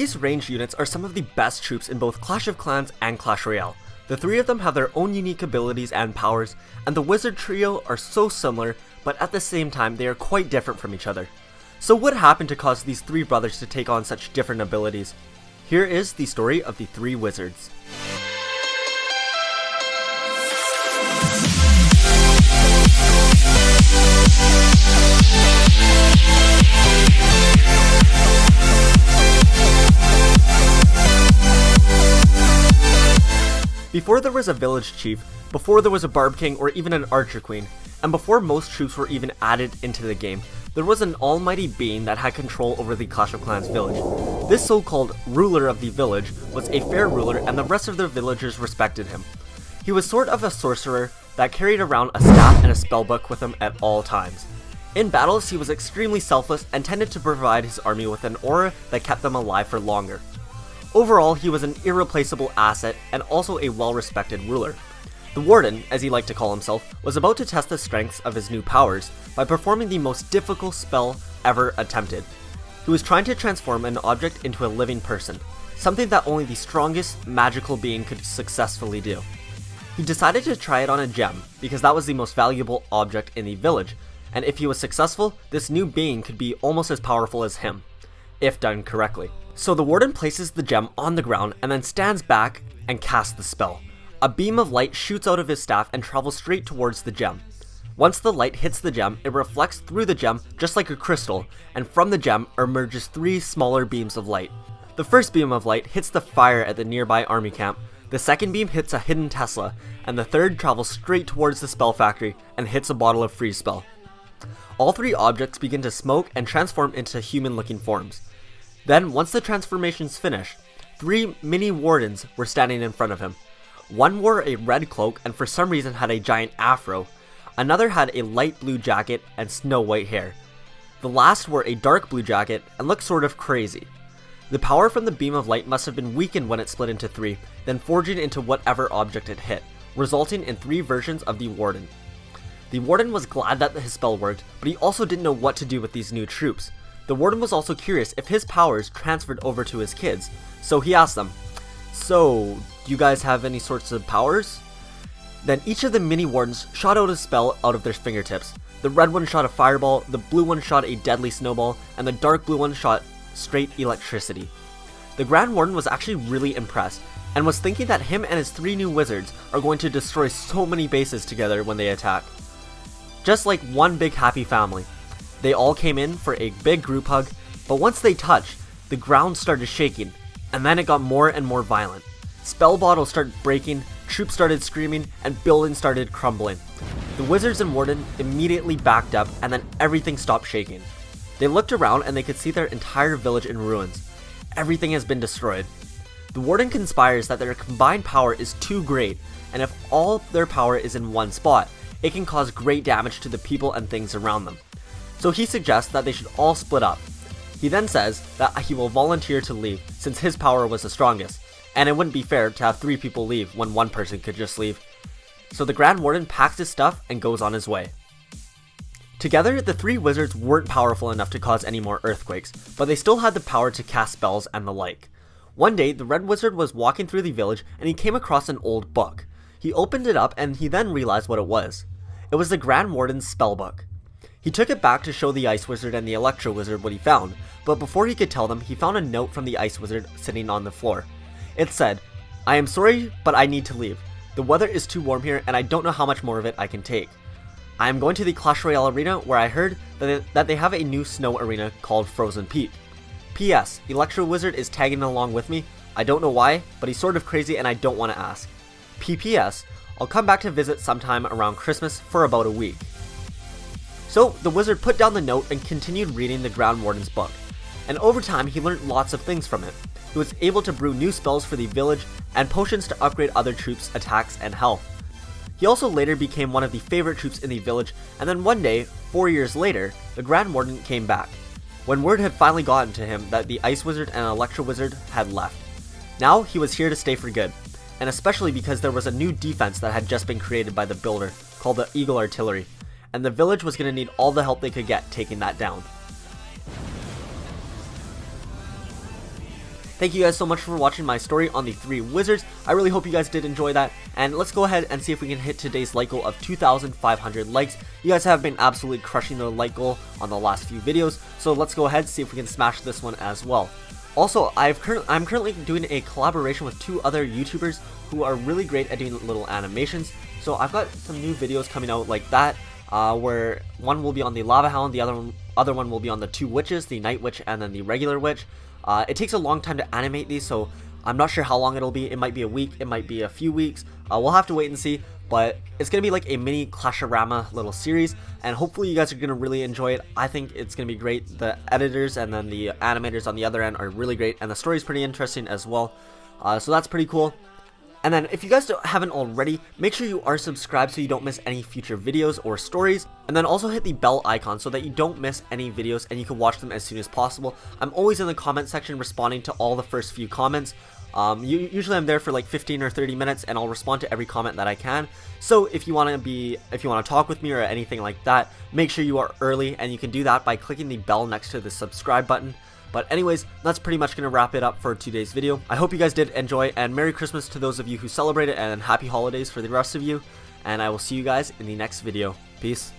These ranged units are some of the best troops in both Clash of Clans and Clash Royale. The three of them have their own unique abilities and powers, and the wizard trio are so similar, but at the same time they are quite different from each other. So what happened to cause these three brothers to take on such different abilities? Here is the story of the three wizards. Before there was a village chief, before there was a barb king or even an archer queen, and before most troops were even added into the game, there was an almighty being that had control over the Clash of Clans village. This so-called ruler of the village was a fair ruler, and the rest of the villagers respected him. He was sort of a sorcerer that carried around a staff and a spellbook with him at all times. In battles, he was extremely selfless and tended to provide his army with an aura that kept them alive for longer. Overall, he was an irreplaceable asset and also a well-respected ruler. The Warden, as he liked to call himself, was about to test the strengths of his new powers by performing the most difficult spell ever attempted. He was trying to transform an object into a living person, something that only the strongest magical being could successfully do. He decided to try it on a gem, because that was the most valuable object in the village, and if he was successful, this new being could be almost as powerful as him, if done correctly. So the Warden places the gem on the ground and then stands back and casts the spell. A beam of light shoots out of his staff and travels straight towards the gem. Once the light hits the gem, it reflects through the gem just like a crystal, and from the gem emerges three smaller beams of light. The first beam of light hits the fire at the nearby army camp, the second beam hits a hidden Tesla, and the third travels straight towards the spell factory and hits a bottle of freeze spell. All three objects begin to smoke and transform into human-looking forms. Then, once the transformations finished, three mini wardens were standing in front of him. One wore a red cloak and for some reason had a giant afro. Another had a light blue jacket and snow white hair. The last wore a dark blue jacket and looked sort of crazy. The power from the beam of light must have been weakened when it split into three, then forging into whatever object it hit, resulting in three versions of the Warden. The Warden was glad that his spell worked, but he also didn't know what to do with these new troops. The Warden was also curious if his powers transferred over to his kids, so he asked them, "So, do you guys have any sorts of powers?" Then each of the mini wardens shot out a spell out of their fingertips. The red one shot a fireball, the blue one shot a deadly snowball, and the dark blue one shot straight electricity. The Grand Warden was actually really impressed, and was thinking that him and his three new wizards are going to destroy so many bases together when they attack. Just like one big happy family. They all came in for a big group hug, but once they touched, the ground started shaking, and then it got more and more violent. Spell bottles started breaking, troops started screaming, and buildings started crumbling. The wizards and Warden immediately backed up, and then everything stopped shaking. They looked around and they could see their entire village in ruins. Everything has been destroyed. The Warden conspires that their combined power is too great, and if all their power is in one spot, it can cause great damage to the people and things around them. So he suggests that they should all split up. He then says that he will volunteer to leave since his power was the strongest, and it wouldn't be fair to have three people leave when one person could just leave. So the Grand Warden packs his stuff and goes on his way. Together, the three wizards weren't powerful enough to cause any more earthquakes, but they still had the power to cast spells and the like. One day, the Red Wizard was walking through the village and he came across an old book. He opened it up and he then realized what it was. It was the Grand Warden's spellbook. He took it back to show the Ice Wizard and the Electro Wizard what he found, but before he could tell them, he found a note from the Ice Wizard sitting on the floor. It said, "I am sorry, but I need to leave. The weather is too warm here and I don't know how much more of it I can take. I am going to the Clash Royale arena where I heard that they have a new snow arena called Frozen Peak. P.S. Electro Wizard is tagging along with me. I don't know why, but he's sort of crazy and I don't want to ask. P.P.S. I'll come back to visit sometime around Christmas for about a week." So the wizard put down the note and continued reading the Grand Warden's book, and over time he learned lots of things from it. He was able to brew new spells for the village and potions to upgrade other troops' attacks and health. He also later became one of the favorite troops in the village, and then one day, 4 years later, the Grand Warden came back, when word had finally gotten to him that the Ice Wizard and Electro Wizard had left. Now he was here to stay for good, and especially because there was a new defense that had just been created by the builder, called the Eagle Artillery, and the village was going to need all the help they could get taking that down. Thank you guys so much for watching my story on the 3 wizards. I really hope you guys did enjoy that, and let's go ahead and see if we can hit today's like goal of 2,500 likes. You guys have been absolutely crushing the like goal on the last few videos, so let's go ahead and see if we can smash this one as well. Also, I'm currently doing a collaboration with 2 other YouTubers who are really great at doing little animations. So I've got some new videos coming out like that, where one will be on the Lava Hound, the other one will be on the 2 witches, the Night Witch and then the regular witch. It takes a long time to animate these, so I'm not sure how long it'll be. It might be a week, it might be a few weeks. We'll have to wait and see, but it's going to be like a mini Clash-orama little series, and hopefully you guys are going to really enjoy it. I think it's going to be great. The editors and then the animators on the other end are really great, and the story is pretty interesting as well. So that's pretty cool. And then if you guys haven't already, make sure you are subscribed so you don't miss any future videos or stories. And then also hit the bell icon so that you don't miss any videos and you can watch them as soon as possible. I'm always in the comment section responding to all the first few comments. Usually I'm there for like 15 or 30 minutes and I'll respond to every comment that I can. So if you want to talk with me or anything like that, make sure you are early, and you can do that by clicking the bell next to the subscribe button. But anyways, that's pretty much going to wrap it up for today's video. I hope you guys did enjoy, and Merry Christmas to those of you who celebrate it, and Happy Holidays for the rest of you. And I will see you guys in the next video. Peace.